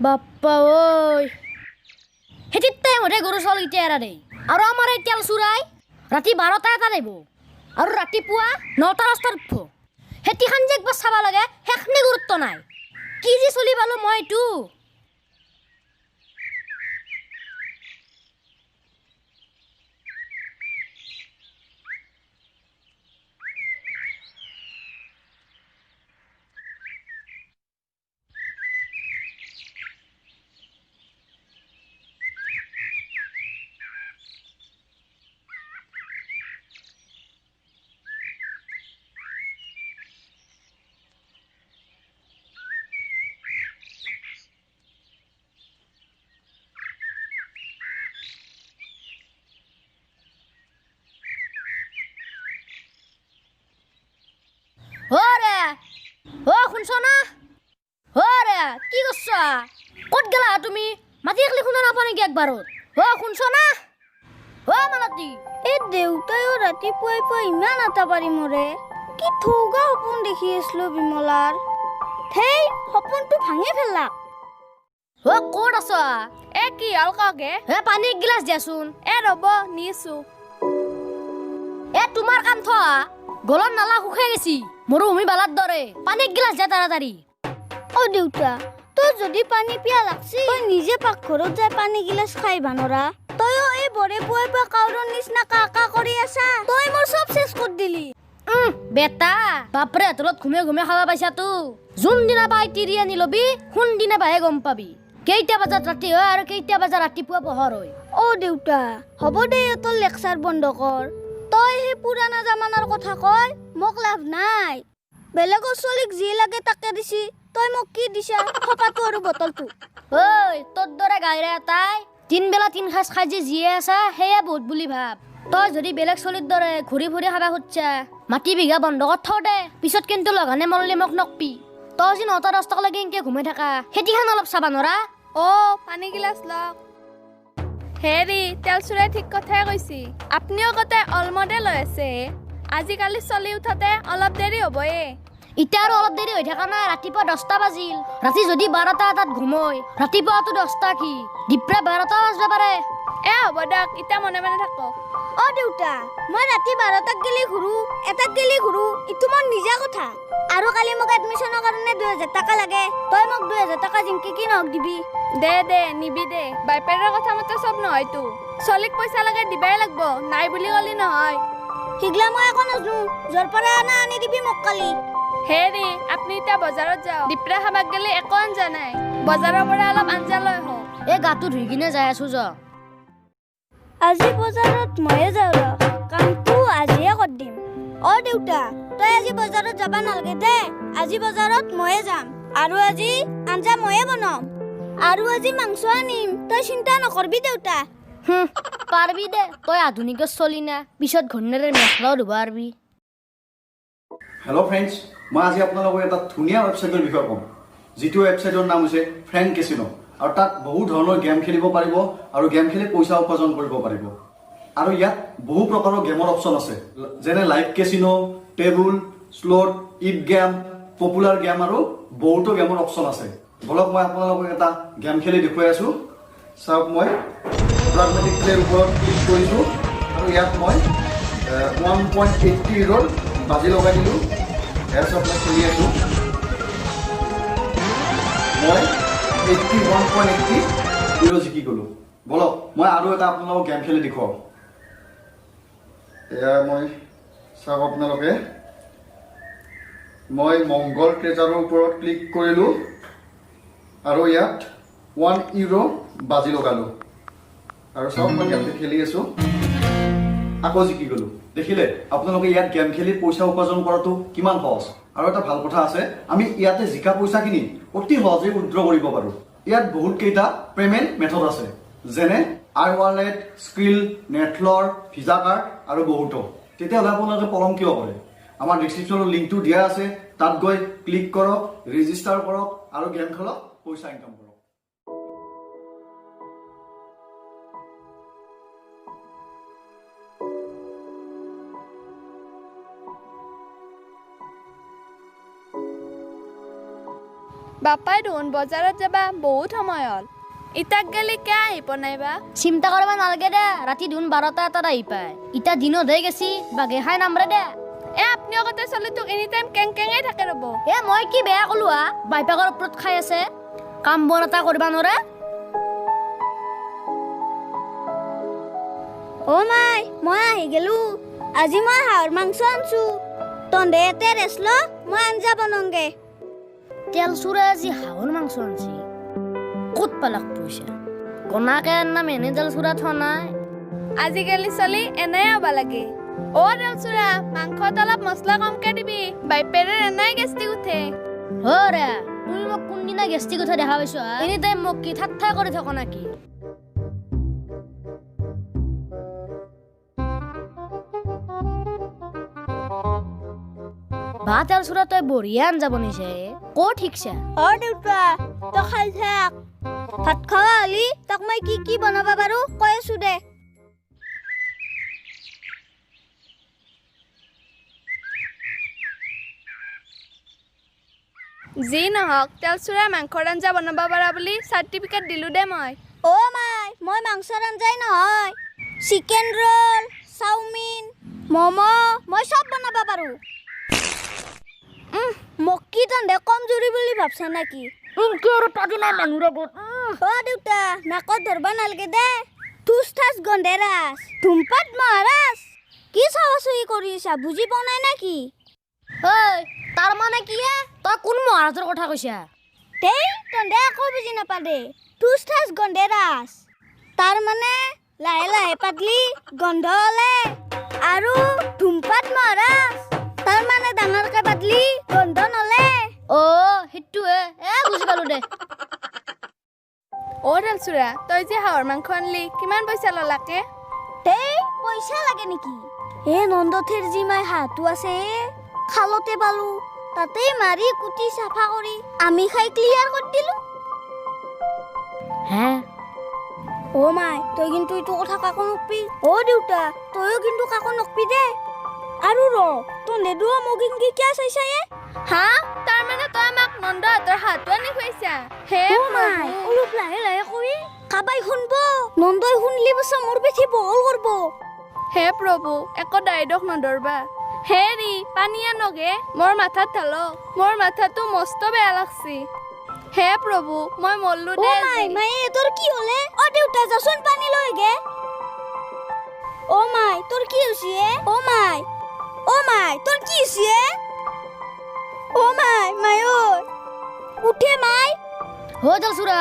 বাপ্পা ঐ হেতিত টাইমতে গৰু চল এতিয়া এৰা দেই আৰু আমাৰ এই তেল চুৰাই ৰাতি 12টা এটা দিব আৰু ৰাতিপুৱা 9টা ৰাস্তাত উঠব হেতিখান যে একবাৰ চাব লাগে সেইখনে গুৰুত্ব নাই কি যে চলি পালো মই এইটো শুনছ না কি করছা কত গেলা তুমি মাতি একলি শুনা নাপা নাকি একবারত শুনছ না মালতী এই দেউতায়ও ৰাতিপুৱাই পুৱাই ইমান আটা পাৰি মৰে কি থৌগা সপোন দেখি আছিলো বিমলাৰ সেই সপোনটো ভাঙি ফেললা কত আছা কি অলকাকে পানী এক গিলাস দিয়াচোন ৰব নিছো তোমাৰ কাম থোৱা গলত নালা শুকাই গেছি মৰুভূমি বালাৰ দৰে পানী এক গিলাস দিয়া তাড়াতাড়ি দেউতা তোৰ যদি পানী পিয়া লাগছি তই নিজে পাকঘৰত যাই পানী গিলাস খাই বানৰা তইও এই বৰে পুৱাই পুৱাই কাউৰৰ নিচিনা কাকা কৰি আছা তই মোৰ চব চেছ কৰি দিলি বেটা বাপৰে তলত ঘুমে ঘুমে খাবা পাইছা তো যোনদিনা পাই তিৰি আনি লবি কোনদিনা পাহে গম পাবি কেইটা বজাত ৰাতি হয় আৰু কেইটা বজাত ৰাতিপুৱা পোহৰ হয় দেউতা হ'ব দে তোৰ লেকচাৰ বন্ধ কৰ তই সেই পুৰাণা জামানাৰ কথা কয় মোক লাভ নাই বেলেগৰ ছোৱালীক যি লাগে তাকে দিছি তই মোক কি দিছা খপাটো আৰু বটলটো তোৰ দৰে গাইৰা এটাই 3 বেলা 3 সাজ খাই যে জিয়ে আছা সেয়া বহুত বুলি ভাব তই যদি বেলেগ ছোৱালীৰ দৰে ঘূৰি ফুৰি খাবা খুজিছা মাটি বিঘা বন্ধ কৰ থ দে পিছত কিন্তু লগানে মৰলি মোক নকপি তই যি 9টা 10 টকা লাগে এনকে ঘুমাই থাকা খেতিখান অলপ চাবা নৰা পানী গিলাস লওক হেৰি তেল চুৰাই ঠিক কথাই কৈছি আপুনিও কতে অলমদে লৈ আছে আজিকালি চলি উঠাতে অলপ দেৰি হ'বয়ে ইটা আৰু অলপ দেৰি হৈ থকা নাই ৰাতিপুৱা 10টা বাজিল ৰাতি যদি 12টা এটাত ঘুমই ৰাতিপুৱাটো 10টা কি দিপ্ৰা 12টা বাজবা পাৰে হ'ব দিয়ক ইটা মনে মনে থাকক দেউতা মই ৰাতি 12টাক গেলি ঘূৰো এটাক গেলি ঘূৰো ইটো মোৰ নিজা কথা আৰু কালি মোক এডমিশ্যনৰ কাৰণে 2000 টকা লাগে তই মোক 2000 টকা জিংকি কি নহক দিবি দে নিবি দে বাইপেৰৰ কথা মতে চব নহয়তো চলিক পইচা লাগে দিবাই লাগব নাই বুলি কলি নহয় হিগলা মই একো নাজনো যৰ পৰা আনি দিবি মোক কালি হেৰি আপুনি এতিয়া বজাৰত যাওক দিপ্ৰা খাবাক গেলে একো আঞ্জা নাই বজাৰৰ পৰা অলপ আঞ্জা লৈ হওক গাটো ধুই কিনে যাই আছো আজি বজাৰত ময়ে যাওঁ কামটো আজিয়ে কৰি দিম দেউতা তই আজি বজাৰত যাবা নালাগে দে আজি বজাৰত ময়ে যাম আৰু আজি আঞ্জা ময়ে বনাম আৰু আজি মাংস আনিম তই চিন্তা নকৰবি দেউতা পাৰবি দে তই আধুনিকৰ চলি না পিছত ঘূৰ্ণেৰে মেখলাও ধুবা পাৰবি হেল্ল' ফ্ৰেণ্ডছ মই আজি আপোনালোকক এটা ধুনীয়া ৱেবছাইটৰ বিষয়ে ক'ম যিটো ৱেবছাইটৰ নাম হৈছে ফ্ৰেণ্ড কেচিনো আৰু তাত বহু ধৰণৰ গেম খেলিব পাৰিব আৰু গেম খেলি পইচা উপাৰ্জন কৰিব পাৰিব আৰু ইয়াত বহু প্ৰকাৰৰ গেমৰ অপশ্যন আছে যেনে live casino table slot it game popular game আৰু বহুতো গেমৰ অপশ্যন আছে বলক মই আপোনালোকক এটা গেম খেলি দেখুৱাই আছো চাওক মই প্ৰাগমেটিক প্লেৰ ওপৰত ক্লিক কৰিছোঁ আৰু ইয়াত মই 1.80 ইউৰোৰ বাজি লগাই দিলোঁ এয়া চব মই খেলি আছোঁ মই 81.80 ইউৰো জিকি গ'লোঁ বলক মই আৰু এটা আপোনালোকক গেম খেলি দেখুৱাওঁ এয়া মই চাওক আপোনালোকে মই মংগল ট্ৰেজাৰৰ ওপৰত ক্লিক কৰিলোঁ আৰু ইয়াত 1 ইউৰো বাজি লগালোঁ আৰু চাওক মই গেমটো খেলি আছোঁ আকৌ জিকি গ'লোঁ দেখিলে আপোনালোকে ইয়াত গেম খেলি পইচা উপাৰ্জন কৰাটো কিমান সহজ আৰু এটা ভাল কথা আছে আমি ইয়াতে জিকা পইচাখিনি অতি সহজে উইথড্ৰ কৰিব পাৰোঁ ইয়াত বহুত কেইটা পেমেণ্ট মেথড আছে যেনে iWallet, স্ক্ৰিল, নেটলৰ, ভিজা কাৰ্ড আৰু বহুতো তেতিয়াহ'লে আপোনালোকে পলম কিয় কৰে আমাৰ ডিছক্ৰিপশ্যনৰ লিংকটো দিয়া আছে তাত গৈ ক্লিক কৰক ৰেজিষ্টাৰ কৰক আৰু গেম খেলক পইচা ইনকাম কৰক বাপাই দেখোন বজাৰত যাবা বহুত সময় হ'ল ইটাক গেলি কে আহি পনাইবা চিন্তা কৰিব নালাগে দে ৰাতি দুন 12টা এটাত আহি পায় ইটা দিনত হৈ গেছি বাগে খাই নামৰে দে আপনি আগতে চলিটোক এনি টাইম কেংকেঙাই থাকে ৰ'ব মই কি বেয়া কলো বাইপাকৰ ওপৰত খাই আছে কাম বন এটা কৰিবা নোৱাৰে মাই মই আহি গেলো আজি মই হাঁহৰ মাংস আনছো তন্দে এতে ৰেষ্ট ল মই আঞ্জা বনাওঁগে তেল চুৰে আজি হাঁহৰ মাংস আনছি ক'ত পালাক পইচা কনাকে নাম এনে তেল চুৰা থোৱা নাই আজিকালি চলি এনাই হ'ব লাগে দেলচুৰা মাংসত অলপ মছলা কমকে দিবি বাইপেৰে এনাই গেষ্টিক উঠে ৰে তুমি মোক কোনদিনা গেষ্টিক উঠা দেখা পাইছ এনি টাইম মোক কি ঠাট্টা কৰি থাক নাকি ভাত আৰু চুৰা তই বঢ়িয়া আঞ্জা বনিছে ক'ত শিকছা দেউতা তই খাই থাক ভাত খাৱা হলি তাক মই কি কি বনাবা পাৰো কৈ আছো দে যি নহওক তেলচুৰা মাংসৰ আঞ্জা বনাব পাৰা বুলি চাৰ্টিফিকেট দিলো দে মই মাই মই মাংসৰ আঞ্জাই নহয় চিকেন ৰোল চাওমিন ম'ম' মই চব বনাব পাৰো মোক কি তন্দে কমজুৰি বুলি ভাবছা নেকি দেউতা নাকত ধৰবা নালাগে দে তুচ থাচ গন্ধেৰাজ ধুমপাত মহাৰাজ কি চাৱাচুই কৰিছা বুজি পোৱা নাই নেকি তাৰ মানে কি তই কোন মহাৰাজৰ কথা কৈছা তেই তন্দে একো বুজি নাপাদে তুচ থাচ গন্ধেৰাজ তাৰ মানে লাহে লাহে পাতলি গন্ধ ওলে আৰু ধুমপাত মহাৰাজ তাৰ মানে ডাঙৰকে পাতলি গন্ধ নলে সেইটোৱে বুজি পালো দে দেলচুৰা তই যে হাঁহৰ মাংস আনলি কিমান পইচা ললাকে তেই পইচা লাগে নেকি নন্দথেৰ যি মাই হাঁহটো আছে খালতে পালো তাতেই মাৰি কুটি চাফা কৰি আমি খাই ক্লিয়াৰ কৰি দিলো মাই তই কিন্তু এইটো কথা কাকো নকবি দেউতা তইও কিন্তু কাকো নকবি দে আৰু তই নেদুৱা মগিং কি কিয় চাইছা তাৰ মানে তই আমাক নন্দহঁতৰ হাঁহটো আনি খুৱাইছা মাই অলপ লাহে লাহে কবি কাবাই শুনব নন্দই শুনলি বছা মোৰ বেছি বহল কৰব হে প্ৰভু একো দায়দক নধৰবা হেৰি পানী আনগে মোৰ মাথাত ঢালক মোৰ মাথাটো মস্ত বেয়া লাগছি হে প্ৰভু মই মল্লো দে মাই তোৰ কি হলে দেউতা যাচোন পানী লৈ গে মাই তোৰ কি হৈছে মাই তোৰ কি হৈছে মাই উঠে মাই তেল চুৰা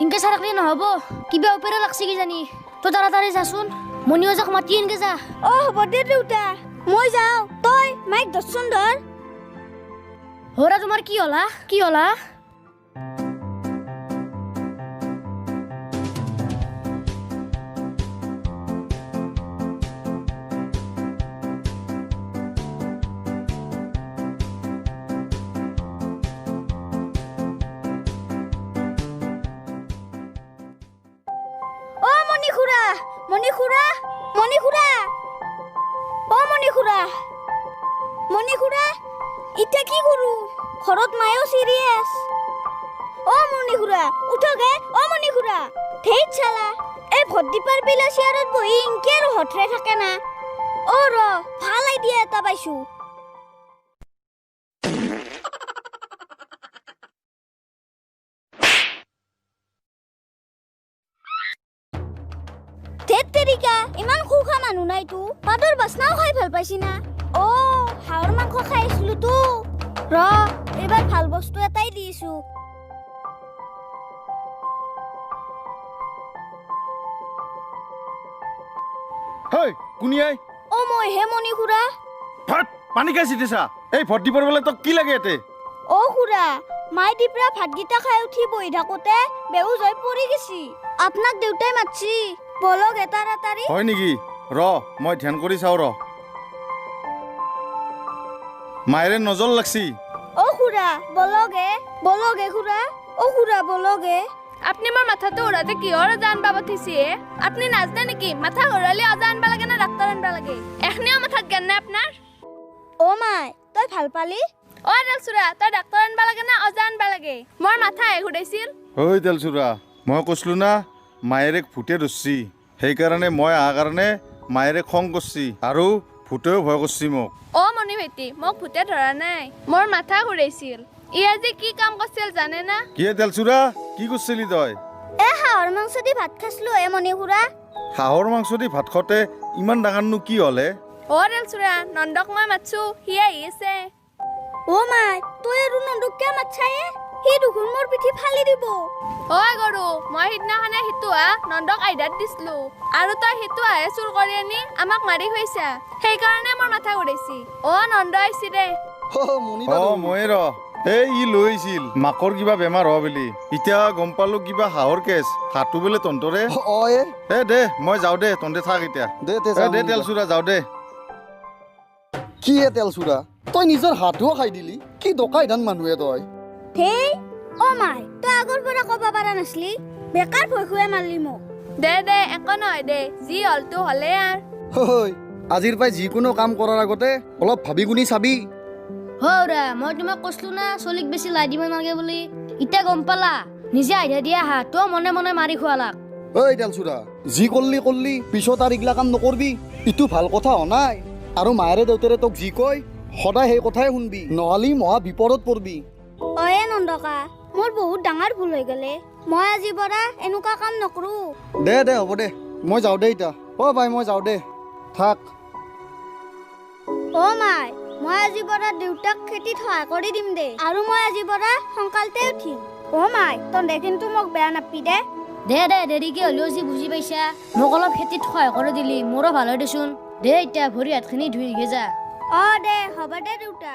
ইনকে চাৰাকলি নহ'ব কিবা ওপৰে লাগছি কিজানি তই তাড়াতাড়ি যাচোন মনিও যাক মাতি এনকে যা হ'ব দে দেউতা মই যাওঁ তই মাইক দৰ্শন ধৰ তোমাৰ কি হলা মণিখুৰা ইটা কি কৰো ঘৰত মায়েও সিৰিয়াছ মণিখুৰা উঠগে মণিখুৰা ধেইত চালা এই ভদ্দীপাৰ বিলা চেয়াৰত বহি ইনকে আৰু হঠৰে থাকে না ভাল আইডিয়া এটা পাইছো তেৰিকা ইমান খুখা মানুহ নাইতো পাদৰ বাসনাও খাই ভাল পাইছি না হাঁহৰ মাংস খাই আছিলো তো এইবাৰ ভাল বস্তু এটাই দিছো কুনিয়াই মই হে মণিখুৰা পানী খাই চিটিছা এই ভৰ্তি পৰিবলৈ তোক কি লাগে ইয়াতে খুৰা মাই দিপৰা ভাতগিটা খাই উঠি বহি থাকোতে বেহুজ হৈ পৰি গেছি আপোনাক দেউতাই মাতছি বলক এটা ৰাতাৰি হয় নেকি মই ধ্যান কৰি চাওঁ মায়েৰে নজৰ লাগছি খুৰা বলগে খুৰা খুৰা বলগে আপনি মোৰ মাথাটো উৰাতে কিহৰ অজা আনবা পঠিছে আপনি নাজনে নেকি মাথা ঘূৰালে অজা আনবা লাগে না ডাক্তৰ আনবা লাগে এখনিও মাথাত জ্ঞান নাই আপনাৰ মাই তই ভাল পালি অ তেলচুৰা তই ডাক্তৰ আনবা লাগে না অজা আনবা লাগে মোৰ মাথাহে ঘূৰাইছিল ঐ তেলচুৰা মই কৈছিলো না মায়েৰেক ভূতে ধৰছি সেইকাৰণে মই আহাৰ কাৰণে মায়েৰে খং কৰছি আৰু ভূতেও ভয় কৰছি মোক অ মণি ভাইটি মোক ভূতে ধৰা নাই মোৰ মাথা ঘূৰাইছিল ই আজি কি কাম কৰিছিল জানে না কিয়ে তেলচুৰা কি কৰছিলি তই এ হাঁহৰ মাংস দি ভাত খাইছিলো হে মণি খুৰা হাঁহৰ মাংস দি ভাত খাওঁতে ইমান ডাঙৰনো কি হ'লে অ তেলচুৰা নন্দক মই মাতছো সি আহি আছে অ মাই তই আৰু নন্দক কিয় মাতছায়ে সি দেখোন মোৰ পিঠি ফালি দিব ঐ গৰু মই সিদিনাখনে সিটোহা নন্দক আইধাত দিছিলো আৰু তই সিটোহাহে চুৰ কৰি আনি আমাক মাৰি খুৱাইছা সেইকাৰণে মোৰ মাথা ঘূৰাইছি অ নন্দ আহিছি দে অ মই ৰ এই ই লৈ আহিছিল মাকৰ কিবা বেমাৰ হোৱা বুলি এতিয়া গম পালো কিবা হাঁহৰ কেছ হাতটো বোলে তন্তৰে এ দে মই যাওঁ দে তন্তে থাক এতিয়া দে তেলচুৰা যাওঁ দে কি হে তেলচুৰা তই নিজৰ হাতও খাই দিলি কি ডকাই ধান মানুহে তই হেই অ মাই তই আগৰ পৰা ক'ব পাৰা নাছলি বেকাৰ ভয় খুৱাই মাৰলি মোক দে একো নহয় দে যি হলতো হলে আৰ আজিৰ পৰাই যিকোনো কাম কৰাৰ আগতে অলপ ভাবি গুণি চাবি হৌৰা মই তোমাক কৈছিলো না চলিক বেছি লাই দিব নালাগে বুলি এতিয়া গম পালা নিজে আইডিয়া দিয়া হাতও মনে মনে মাৰি খোৱালাক ঐ তেলচুৰা যি কৰলি পিছত আৰু এইগিলা কাম নকৰবি ইটো ভাল কথা হোৱা নাই আৰু মায়েৰে দেউতাৰে তোক যি কয় সদায় সেই কথাই শুনবি নহ'লে মহা বিপদত পৰিবি অয়ে নন্দকা মোৰ বহুত ডাঙৰ ভুল হৈ গ'লে মই আজিৰ পৰা এনেকুৱা কাম নকৰো দে হ'ব দে মই যাওঁ দে এতিয়া অ বাই মই যাওঁ দে থাক অ মাই মই আজিৰ পৰা দেউতাক খেতিত সহায় কৰি দিম দে আৰু মই আজিৰ পৰা সোনকালতে উঠিম অ মাই তহঁতে কিন্তু মোক বেয়া নাপি দে দেৰিকে হ'লেও যি বুজি পাইছা মোক অলপ খেতিত সহায় কৰি দিলি মোৰো ভাল হয় দেচোন দে এতিয়া ভৰি হাতখিনি ধুই যা অ দে হ'ব দে দেউতা